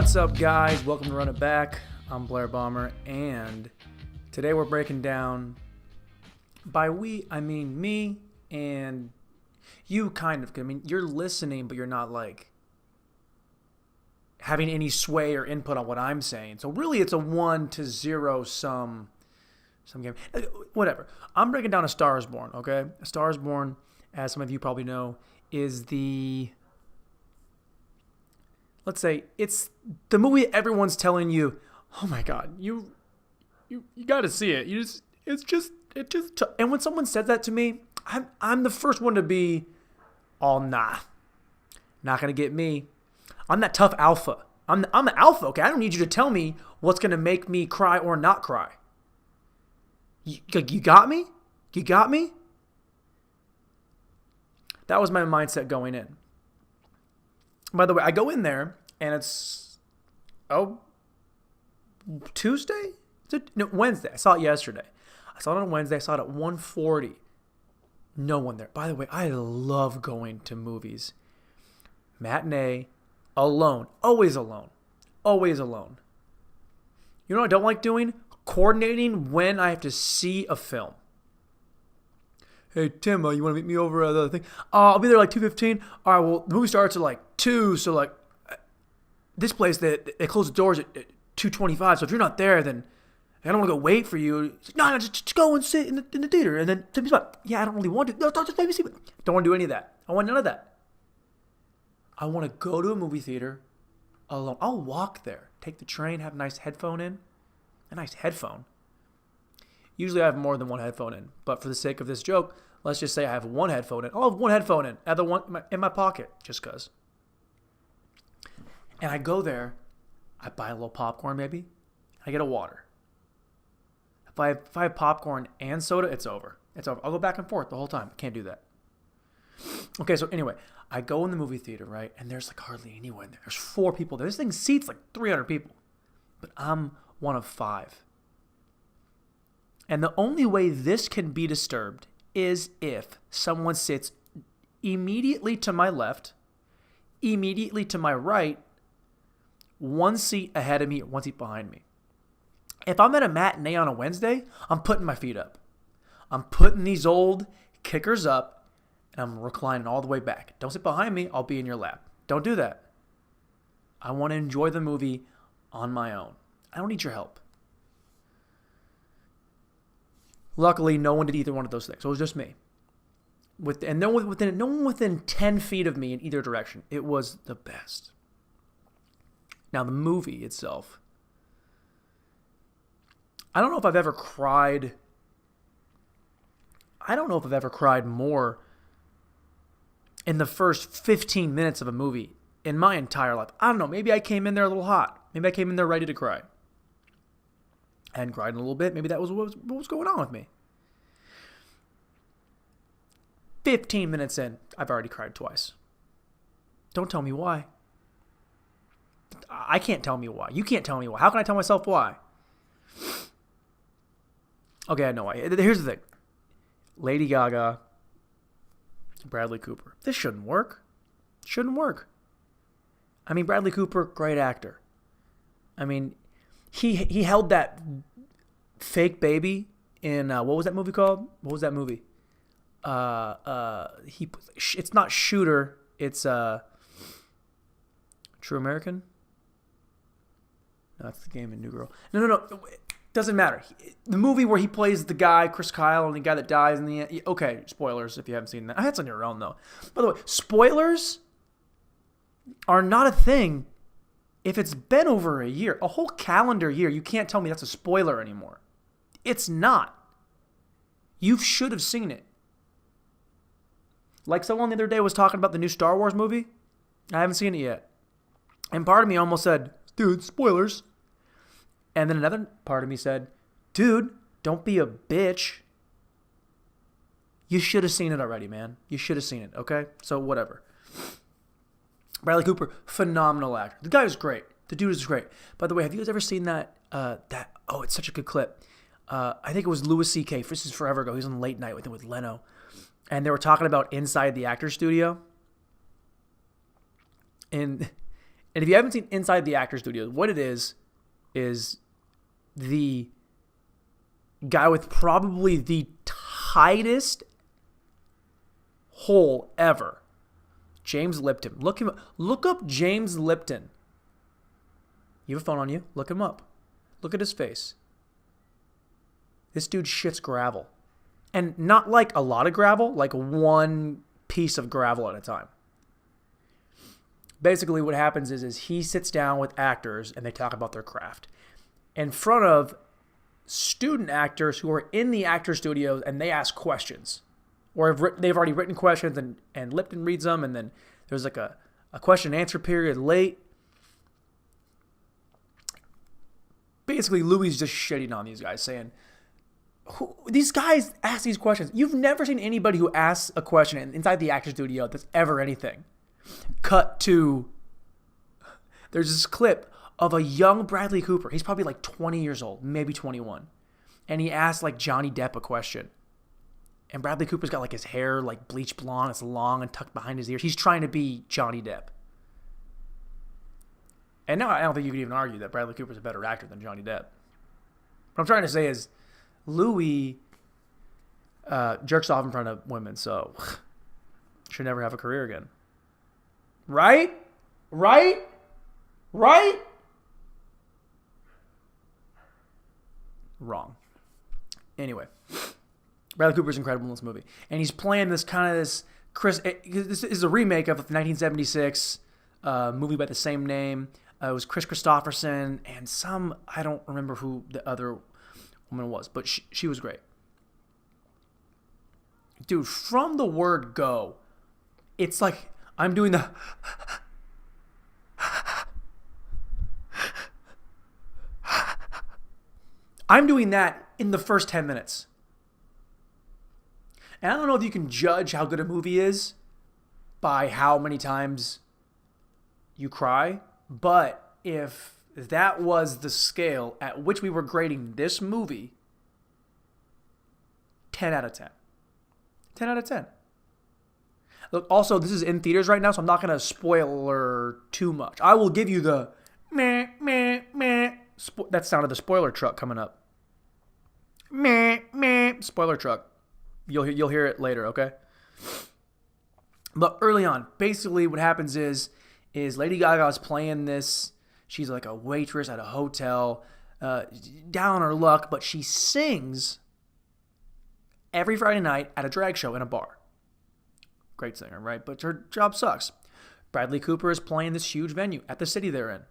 What's up, guys? Welcome to Run It Back. I'm Blair Bomber, and today we're breaking down, by we, I mean me and you, kind of. I mean, you're listening, but you're not, like, having any sway or input on what I'm saying. So really, it's a 1-0 some game. Whatever. I'm breaking down A Star Is Born, okay? A Star Is Born, as some of you probably know, is the... Let's say it's the movie everyone's telling you, oh my God, you got to see it. It's just. And when someone said that to me, I'm the first one to be, oh nah, not gonna get me. I'm that tough alpha. I'm the alpha. Okay, I don't need you to tell me what's gonna make me cry or not cry. You got me? You got me? That was my mindset going in. By the way, I go in there, and it's, Tuesday? No, Wednesday. I saw it yesterday. I saw it on Wednesday. I saw it at 1:40. No one there. By the way, I love going to movies. Matinee, alone. Always alone. Always alone. You know what I don't like doing? Coordinating when I have to see a film. Hey, Tim, you want to meet me over at the thing? I'll be there like 2:15. All right, well, the movie starts at like 2, so like this place, they close the doors at 2:25, so if you're not there, then I don't want to go wait for you. Like, no, just go and sit in the theater, and then take me spot. Yeah, I don't really want to. No, just let me see. Don't want to do any of that. I want none of that. I want to go to a movie theater alone. I'll walk there, take the train, have a nice headphone in. A nice headphone. Usually I have more than one headphone in, but for the sake of this joke, let's just say I have one headphone in. I'll have one headphone in, other one in my pocket, just because. And I go there, I buy a little popcorn maybe, I get a water. If I have popcorn and soda, it's over. It's over. I'll go back and forth the whole time. I can't do that. Okay, so anyway, I go in the movie theater, right, and there's like hardly anyone in there. There's 4 people there. This thing seats like 300 people, but I'm one of 5. And the only way this can be disturbed is if someone sits immediately to my left, immediately to my right, 1 seat ahead of me, 1 seat behind me. If I'm at a matinee on a Wednesday, I'm putting my feet up. I'm putting these old kickers up, and I'm reclining all the way back. Don't sit behind me. I'll be in your lap. Don't do that. I want to enjoy the movie on my own. I don't need your help. Luckily, no one did either one of those things. So it was just me. No one within 10 feet of me in either direction. It was the best. Now, the movie itself. I don't know if I've ever cried. I don't know if I've ever cried more in the first 15 minutes of a movie in my entire life. I don't know. Maybe I came in there a little hot. Maybe I came in there ready to cry. I hadn't cried in a little bit. Maybe that was what was going on with me. 15 minutes in, I've already cried twice. Don't tell me why. I can't tell me why. You can't tell me why. How can I tell myself why? Okay, I know why. Here's the thing. Lady Gaga, Bradley Cooper. This shouldn't work. Shouldn't work. I mean, Bradley Cooper, great actor. I mean, he held that fake baby in what was that movie called? What was that movie? It's not Shooter. It's True American. No, that's the game in New Girl. No. Doesn't matter. The movie where he plays the guy, Chris Kyle, and the guy that dies in the end. Okay, spoilers if you haven't seen that. That's on your own, though. By the way, spoilers are not a thing if it's been over a year. A whole calendar year, you can't tell me that's a spoiler anymore. It's not. You should have seen it. Like someone the other day was talking about the new Star Wars movie. I haven't seen it yet. And part of me almost said, dude, spoilers. And then another part of me said, dude, don't be a bitch. You should have seen it already, man. You should have seen it, okay? So whatever. Bradley Cooper, phenomenal actor. The guy is great. The dude is great. By the way, have you guys ever seen that? It's such a good clip. I think it was Louis C.K. This is forever ago. He was on Late Night with Leno. And they were talking about inside the actor studio. And And if you haven't seen Inside the Actor Studio, what it is the guy with probably the tightest hole ever, James Lipton. Look up James Lipton. You have a phone on you? Look him up. Look at his face. This dude shits gravel. And not like a lot of gravel, like one piece of gravel at a time. Basically what happens is he sits down with actors and they talk about their craft in front of student actors who are in the actor studios, and they ask questions. Or they've already written questions, and Lipton reads them, and then there's like a question and answer period late. Basically, Louis just shitting on these guys, saying, these guys ask these questions. You've never seen anybody who asks a question inside the actor studio that's ever anything. Cut to, there's this clip of a young Bradley Cooper. He's probably like 20 years old, maybe 21. And he asked like Johnny Depp a question. And Bradley Cooper's got like his hair like bleached blonde. It's long and tucked behind his ears. He's trying to be Johnny Depp. And now I don't think you can even argue that Bradley Cooper's a better actor than Johnny Depp. What I'm trying to say is Louis jerks off in front of women, so should never have a career again. Right? Wrong. Anyway, Bradley Cooper's incredible in this movie, and he's playing this Chris. This is a remake of the 1976 movie by the same name. It was Chris Christopherson and I don't remember who the other woman was, but she was great. Dude, from the word go, it's like I'm doing the I'm doing that in the first 10 minutes. And I don't know if you can judge how good a movie is by how many times you cry, but if that was the scale at which we were grading this movie, 10 out of 10. 10 out of 10. Look, also, this is in theaters right now, so I'm not going to spoiler too much. I will give you the meh, meh, meh. That sounded the spoiler truck coming up. Meh, meh. Spoiler truck. You'll hear it later, okay? But early on, basically what happens is Lady Gaga's playing this. She's like a waitress at a hotel, down on her luck, but she sings every Friday night at a drag show in a bar. Great singer, right? But her job sucks. Bradley Cooper is playing this huge venue at the city they're in.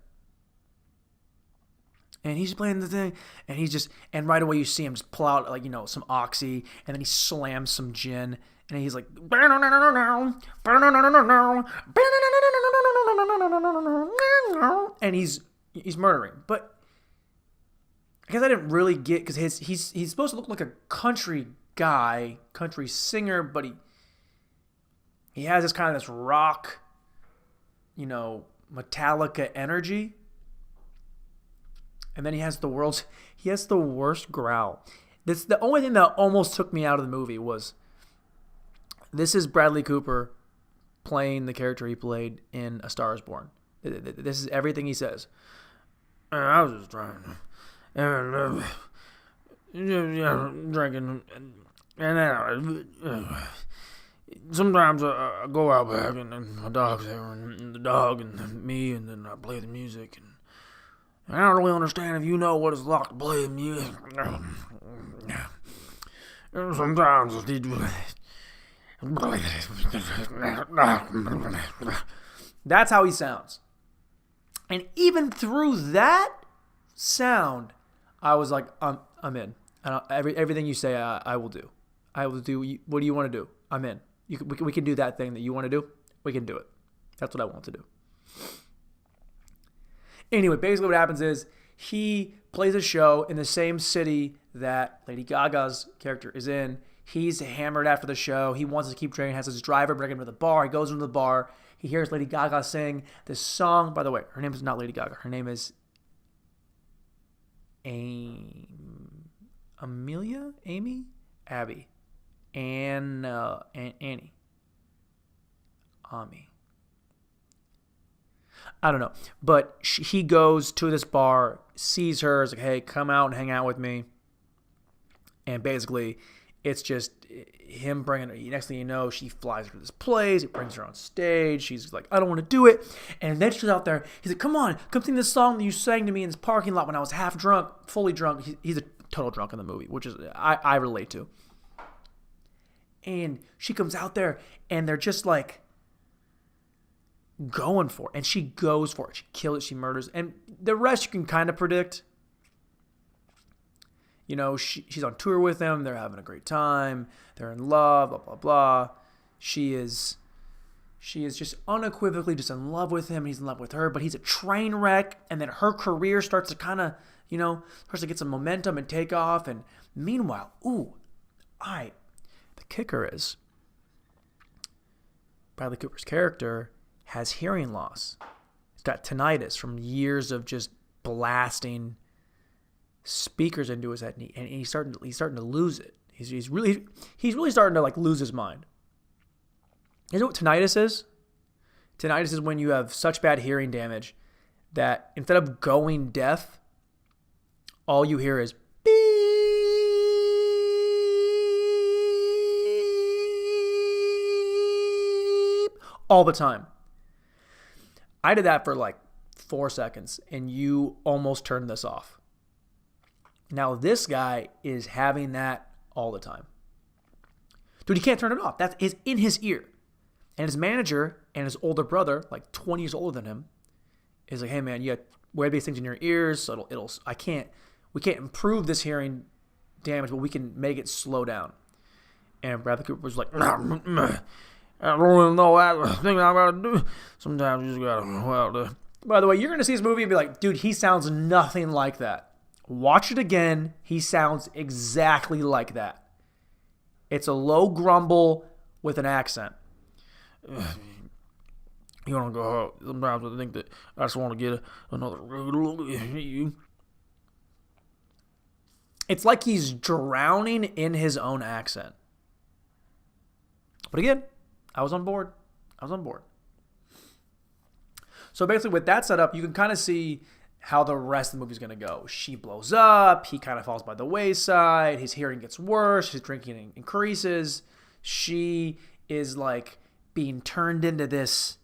And he's playing the thing, and right away you see him just pull out some Oxy, and then he slams some gin, and he's like, and he's murdering. But I guess I didn't really get, because he's supposed to look like a country guy, country singer, but he has this kind of this rock, Metallica energy. And then he has the worst growl. The only thing that almost took me out of the movie was, this is Bradley Cooper playing the character he played in A Star Is Born. This is everything he says. I was just trying to drinking, and then sometimes I go out back and my dog's there, and the dog and me, and then I play the music, and I don't really understand if you know what it's like to play music. Sometimes that's how he sounds. And even through that sound, I was like, I'm in. And everything you say, I will do. I will do. What do you want to do? I'm in. We can do that thing that you want to do. We can do it. That's what I want to do. Anyway, basically what happens is he plays a show in the same city that Lady Gaga's character is in. He's hammered after the show. He wants to keep drinking, has his driver bring him to the bar. He goes into the bar. He hears Lady Gaga sing this song. By the way, her name is not Lady Gaga. Her name is Amelia? Amy? Abby. Annie. Ami. I don't know. But he goes to this bar, sees her, is like, hey, come out and hang out with me. And basically, it's just him bringing her. Next thing you know, she flies her to this place. He brings her on stage. She's like, I don't want to do it. And then she's out there. He's like, come on, come sing this song that you sang to me in this parking lot when I was half drunk, fully drunk. He's a total drunk in the movie, which is I relate to. And she comes out there, and they're just like going for it. And she goes for it. She kills it. She murders. And the rest you can kind of predict. You know, she's on tour with him. They're having a great time. They're in love, blah, blah, blah. She is just unequivocally just in love with him. He's in love with her, but he's a train wreck. And then her career starts to kind of, starts to get some momentum and take off. And meanwhile, the kicker is Bradley Cooper's character has hearing loss. He's got tinnitus from years of just blasting speakers into his head, and he's starting to lose it. He's really starting to like lose his mind. You know what tinnitus is? Tinnitus is when you have such bad hearing damage that instead of going deaf, all you hear is beep all the time. I did that for like 4 seconds, and you almost turned this off. Now, this guy is having that all the time. Dude, he can't turn it off. That is in his ear. And his manager and his older brother, like 20 years older than him, is like, hey, man, you got to wear these things in your ears. So we can't improve this hearing damage, but we can make it slow down. And Bradley Cooper was like, I don't even know that thing I got to do. Sometimes you just got to, By the way, you're going to see this movie and be like, dude, he sounds nothing like that. Watch it again. He sounds exactly like that. It's a low grumble with an accent. You want to go out. Sometimes I think that I just want to get another look at you. It's like he's drowning in his own accent. But again, I was on board. So basically with that setup, you can kind of see how the rest of the movie is going to go. She blows up. He kind of falls by the wayside. His hearing gets worse. His drinking increases. She is like being turned into this,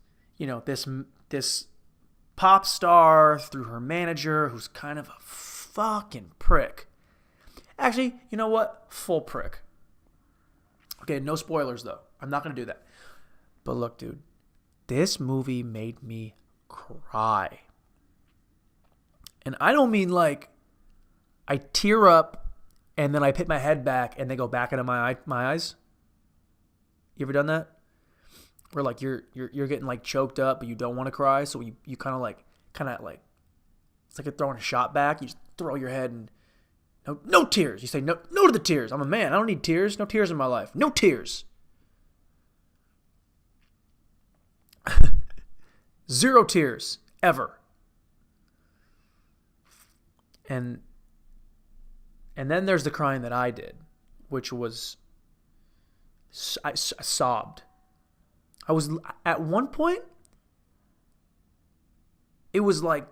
this pop star through her manager, who's kind of a fucking prick. Actually, you know what? Full prick. Okay, no spoilers though. I'm not going to do that. But look, dude, this movie made me cry. And I don't mean like I tear up and then I put my head back and they go back into my eyes. You ever done that? Where like you're getting like choked up, but you don't want to cry, so you kind of like it's like you're throwing a shot back. You just throw your head and no tears. You say no to the tears. I'm a man. I don't need tears. No tears in my life. No tears. 0 tears ever. And then there's the crying that I did, which was I sobbed. I was at one point. It was like,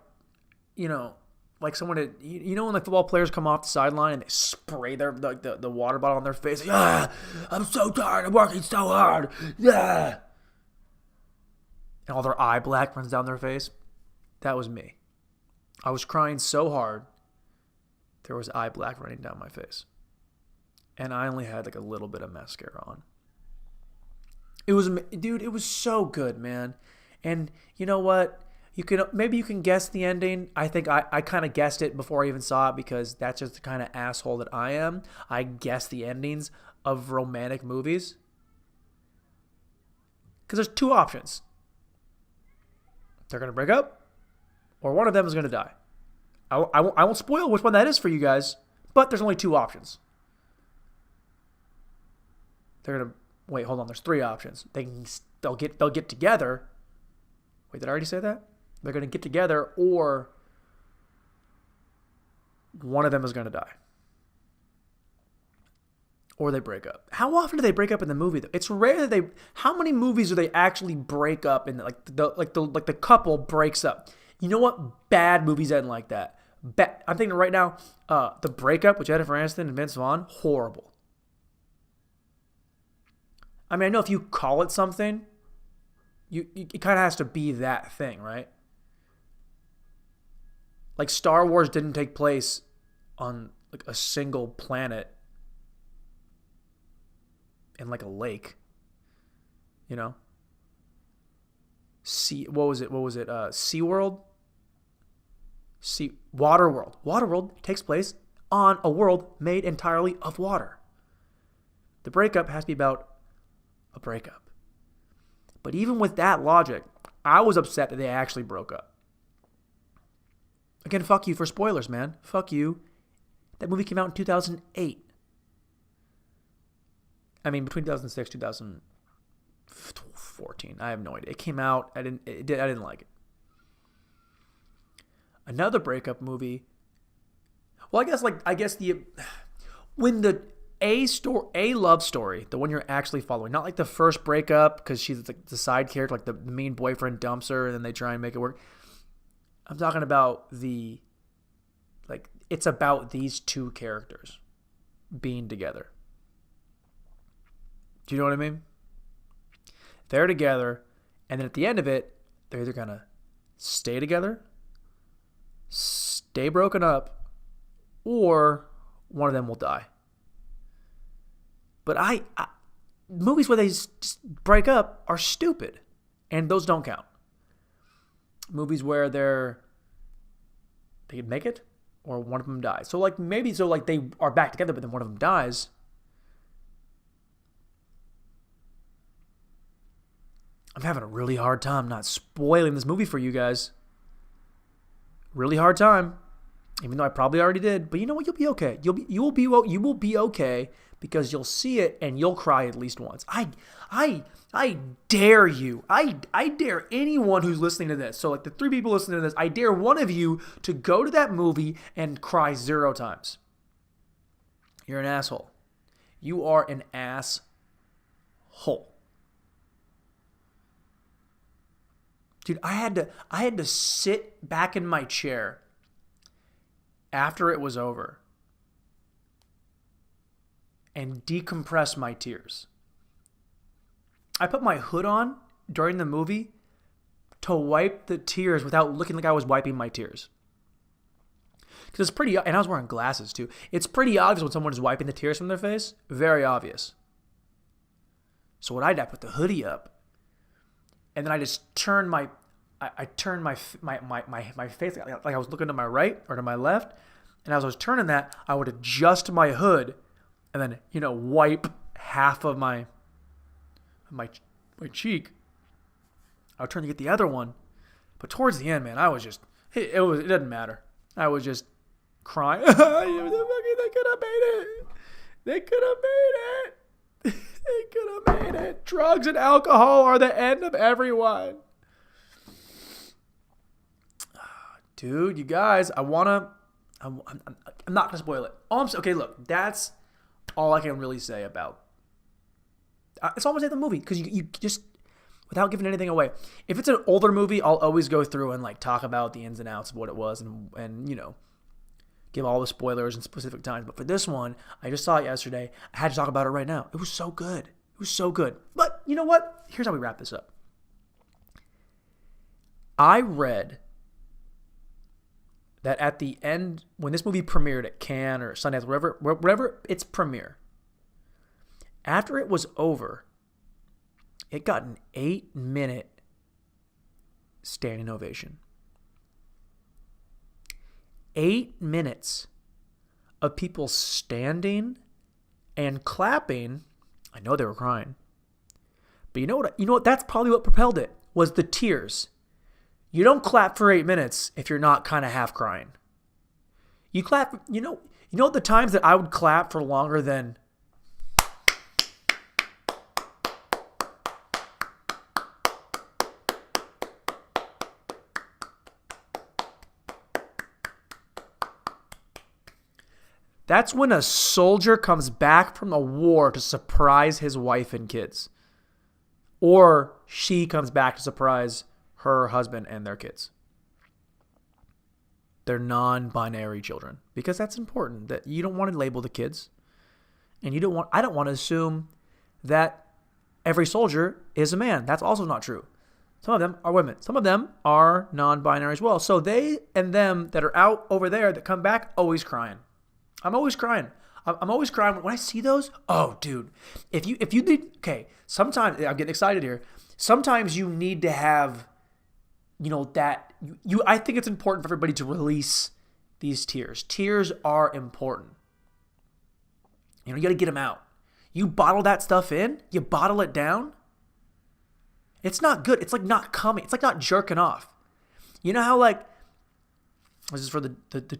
like someone had, when like football players come off the sideline and they spray their the water bottle on their face. Like, I'm so tired. I'm working so hard. Yeah. And all their eye black runs down their face. That was me. I was crying so hard. There was eye black running down my face. And I only had like a little bit of mascara on. It was so good, man. And you know what? Maybe you can guess the ending. I think I kind of guessed it before I even saw it because that's just the kind of asshole that I am. I guess the endings of romantic movies. Because there's 2 options. They're going to break up or one of them is going to die. I won't spoil which one that is for you guys, but there's only 2 options. They're going to wait, hold on, there's 3 options. They'll get together. Wait, did I already say that? They're going to get together or one of them is going to die. or they break up. How often do they break up in the movie though? It's rare that they. How many movies do they actually break up and the couple breaks up? You know what? Bad movies end like that. I'm thinking right now, The Breakup with Jennifer Aniston and Vince Vaughn, horrible. I mean, I know if you call it something, it kind of has to be that thing, right? Like Star Wars didn't take place on like a single planet in like a lake, you know. What was it? SeaWorld? Waterworld. Waterworld takes place on a world made entirely of water. The breakup has to be about a breakup. But even with that logic, I was upset that they actually broke up. Again, fuck you for spoilers, man. Fuck you. That movie came out in 2008. I mean, between 2006 and 2014. I have no idea. It came out. I didn't like it. Another breakup movie. Well, when the A love story, the one you're actually following, not like the first breakup because she's like the side character, like the main boyfriend dumps her and then they try and make it work. I'm talking about it's about these two characters being together. Do you know what I mean? They're together, and then at the end of it, they're either going to stay together, stay broken up, or one of them will die. But movies where they just break up are stupid, and those don't count. Movies where they can make it, or one of them dies. So they are back together, but then one of them dies. I'm having a really hard time not spoiling this movie for you guys. Really hard time, even though I probably already did. But you know what? You'll be okay. You will be okay because you'll see it and you'll cry at least once. I dare you. I dare anyone who's listening to this. So like the 3 people listening to this, I dare one of you to go to that movie and cry 0 times. You're an asshole. You are an asshole. Dude, I had to sit back in my chair after it was over and decompress my tears. I put my hood on during the movie to wipe the tears without looking like I was wiping my tears. Because it's pretty, and I was wearing glasses too. It's pretty obvious when someone is wiping the tears from their face. Very obvious. So what I did, I put the hoodie up. And then I just turned my face like I was looking to my right or to my left. And as I was turning that, I would adjust my hood and then, wipe half of my cheek. I would turn to get the other one. But towards the end, man, I was just, it doesn't matter. I was just crying. They could have made it. They could have made it. They could have made it. Drugs and alcohol are the end of everyone. Dude, you guys, I'm not going to spoil it. Okay, look, that's all I can really say about. It's almost like the movie, because you just, without giving anything away. If it's an older movie, I'll always go through and like talk about the ins and outs of what it was and give all the spoilers and specific times. But for this one, I just saw it yesterday. I had to talk about it right now. It was so good. It was so good. But you know what? Here's how we wrap this up. I read that at the end, when this movie premiered at Cannes or Sundance, wherever its premiere, after it was over, it got an 8-minute standing ovation. 8 minutes of people standing and clapping. I know they were crying. But you know what? That's probably what propelled it, was the tears. You don't clap for 8 minutes if you're not kind of half crying. You clap, you know the times that I would clap for longer than That's when a soldier comes back from a war to surprise his wife and kids. Or she comes back to surprise her husband and their kids. They're non-binary children. Because that's important. That you don't want to label the kids. And I don't want to assume that every soldier is a man. That's also not true. Some of them are women. Some of them are non-binary as well. So they and them that are out over there that come back, always crying. I'm always crying. I'm always crying when I see those. Oh, dude. If you need, okay, sometimes, I'm getting excited here. Sometimes you need to have, that, I think it's important for everybody to release these tears. Tears are important. You got to get them out. You bottle that stuff in, you bottle it down. It's not good. It's like not coming. It's like not jerking off. You know how this is for the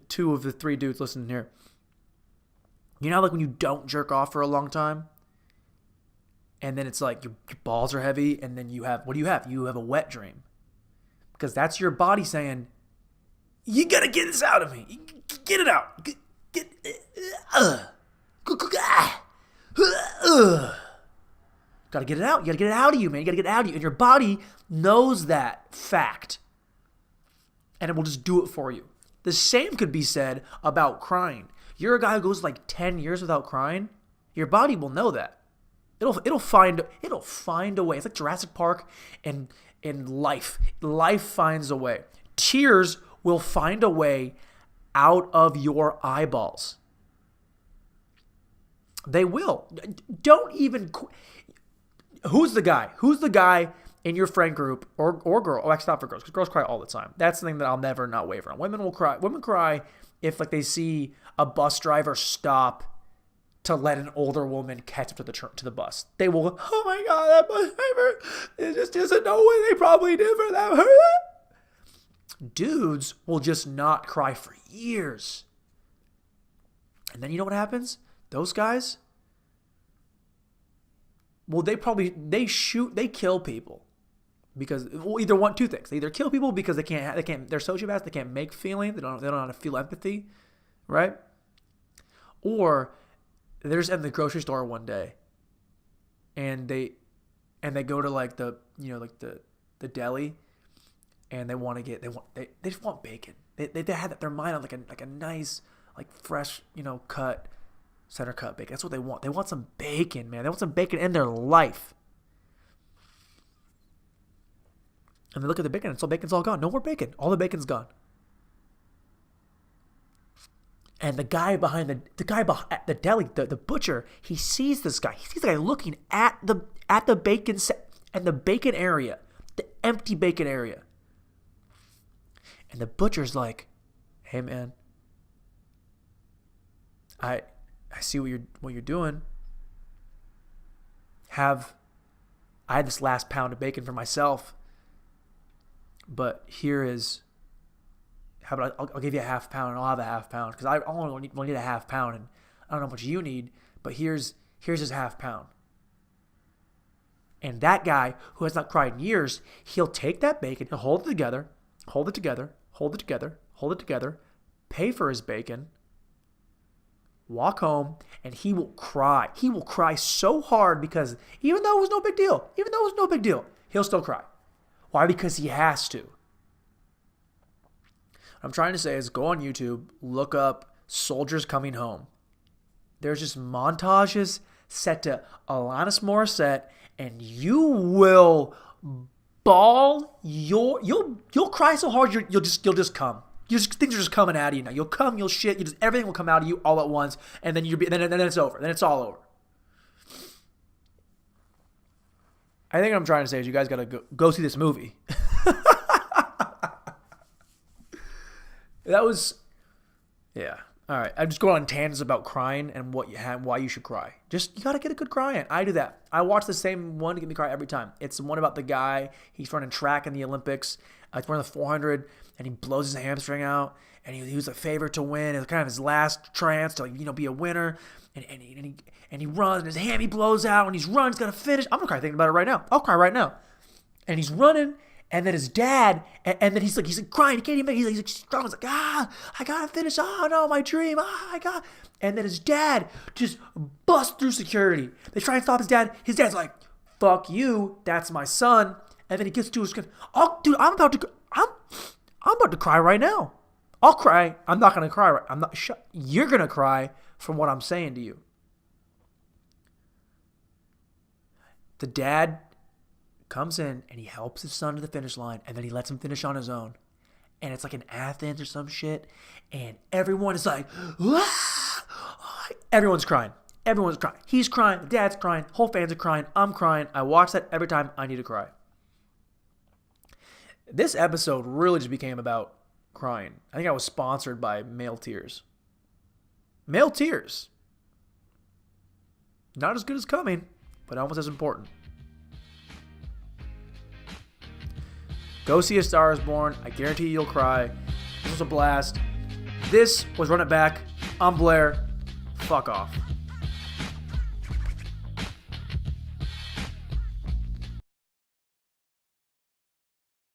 two of the three dudes listening here. You know how when you don't jerk off for a long time? And then it's like your balls are heavy and then you have, what do you have? You have a wet dream. Because that's your body saying, you got to get this out of me. Get it out. Got to get it out. You got to get it out of you, man. You got to get it out of you. And your body knows that fact. And it will just do it for you. The same could be said about crying. You're a guy who goes 10 years without crying. Your body will know that. It'll find a way. It's like Jurassic Park and life. Life finds a way. Tears will find a way out of your eyeballs. They will. Don't even... Who's the guy? Who's the guy in your friend group or girl? Oh, actually not for girls, because girls cry all the time. That's the thing that I'll never not waver on. Women will cry. Women cry if they see a bus driver stop to let an older woman catch up to the bus. They will go, oh my God, that bus driver, it just doesn't know what they probably did for that. Dudes will just not cry for years. And then you know what happens? Those guys, well, they kill people because either two things. They either kill people because they're sociopaths, they can't make feeling, they don't know how to feel empathy, right? Or they're just in the grocery store one day and they go to the deli and they just want bacon. They had their mind on like a nice, fresh, cut, center cut bacon. That's what they want. They want some bacon, man. They want some bacon in their life. And they look at the bacon and so bacon's all gone. No more bacon. All the bacon's gone. And the guy behind the deli, the butcher, he sees this guy. He sees the guy looking at the bacon and the bacon area, the empty bacon area. And the butcher's like, "Hey man, I see what you're doing. I had this last pound of bacon for myself, but here is. How about I'll give you a half pound and I'll have a half pound because I only need a half pound and I don't know how much you need, but here's his half pound." And that guy who has not cried in years, he'll take that bacon, he'll hold it together, pay for his bacon, walk home, and he will cry. He will cry so hard because even though it was no big deal, he'll still cry. Why? Because he has to. What I'm trying to say is go on YouTube, look up Soldiers Coming Home. There's just montages set to Alanis Morissette, and you will bawl. You'll cry so hard you'll just come. Things are just coming out of you now. You'll come, you'll shit, everything will come out of you all at once, and then then it's over. Then it's all over. I think what I'm trying to say is you guys gotta go see this movie. That was, yeah. All right. I'm just going on tangents about crying and why you should cry. Just, you got to get a good cry in. I do that. I watch the same one to get me cry every time. It's the one about the guy, he's running track in the Olympics. He's running the 400 and he blows his hamstring out and he was a favorite to win. It was kind of his last chance to be a winner. And he runs and his hammy blows out and he's running, he's going to finish. I'm going to cry thinking about it right now. I'll cry right now. And he's running And then his dad, and then he's like crying. He can't even. He's like strong. He's like, I gotta finish. Oh no, my dream. I got. And then his dad just busts through security. They try and stop his dad. His dad's like, fuck you. That's my son. And then he gets to his. Oh, dude, I'm about to cry right now. I'll cry. I'm not gonna cry. I'm not. You're gonna cry from what I'm saying to you. The dad comes in and he helps his son to the finish line, and then he lets him finish on his own. And it's like in Athens or some shit, and everyone is like, ah! Everyone's crying. Everyone's crying. He's crying. The dad's crying. Whole fans are crying. I'm crying. I watch that every time I need to cry. This episode really just became about crying. I think I was sponsored by Male Tears. Male Tears. Not as good as Coming, but almost as important. Go see A Star Is Born. I guarantee you'll cry. This was a blast. This was Run It Back. I'm Blair. Fuck off.